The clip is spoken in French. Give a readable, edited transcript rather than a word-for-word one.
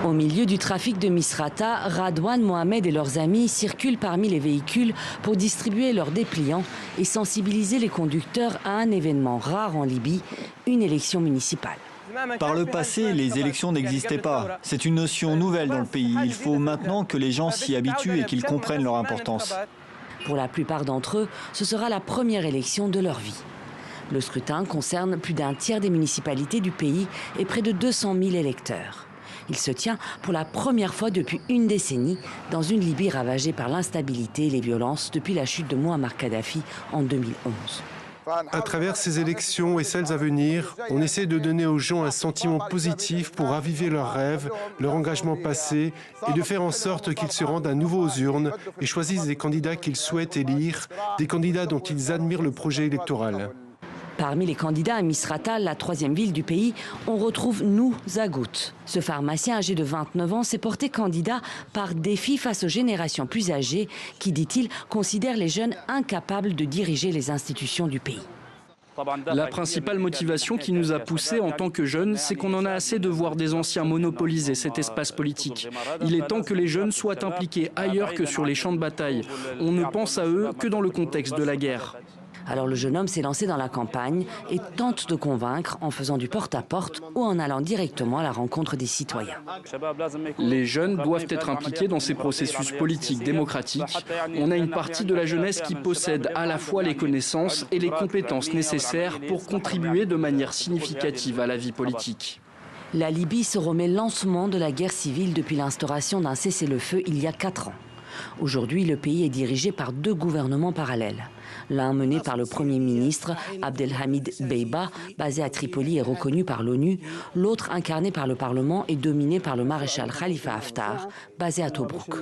Au milieu du trafic de Misrata, Radouane, Mohamed et leurs amis circulent parmi les véhicules pour distribuer leurs dépliants et sensibiliser les conducteurs à un événement rare en Libye, une élection municipale. Par le passé, les élections n'existaient pas. C'est une notion nouvelle dans le pays. Il faut maintenant que les gens s'y habituent et qu'ils comprennent leur importance. Pour la plupart d'entre eux, ce sera la première élection de leur vie. Le scrutin concerne plus d'un tiers des municipalités du pays et près de 200 000 électeurs. Il se tient pour la première fois depuis une décennie dans une Libye ravagée par l'instabilité et les violences depuis la chute de Mouammar Kadhafi en 2011. À travers ces élections et celles à venir, on essaie de donner aux gens un sentiment positif pour raviver leurs rêves, leur engagement passé et de faire en sorte qu'ils se rendent à nouveau aux urnes et choisissent des candidats qu'ils souhaitent élire, des candidats dont ils admirent le projet électoral. Parmi les candidats à Misrata, la troisième ville du pays, on retrouve Nou Zagout. Ce pharmacien âgé de 29 ans s'est porté candidat par défi face aux générations plus âgées qui, dit-il, considèrent les jeunes incapables de diriger les institutions du pays. La principale motivation qui nous a poussés en tant que jeunes, c'est qu'on en a assez de voir des anciens monopoliser cet espace politique. Il est temps que les jeunes soient impliqués ailleurs que sur les champs de bataille. On ne pense à eux que dans le contexte de la guerre. Alors le jeune homme s'est lancé dans la campagne et tente de convaincre en faisant du porte-à-porte ou en allant directement à la rencontre des citoyens. Les jeunes doivent être impliqués dans ces processus politiques démocratiques. On a une partie de la jeunesse qui possède à la fois les connaissances et les compétences nécessaires pour contribuer de manière significative à la vie politique. La Libye se remet lentement de la guerre civile depuis l'instauration d'un cessez-le-feu il y a 4 ans. Aujourd'hui, le pays est dirigé par 2 gouvernements parallèles. L'un mené par le Premier ministre Abdelhamid Beiba, basé à Tripoli et reconnu par l'ONU. L'autre incarné par le Parlement et dominé par le maréchal Khalifa Haftar, basé à Tobrouk.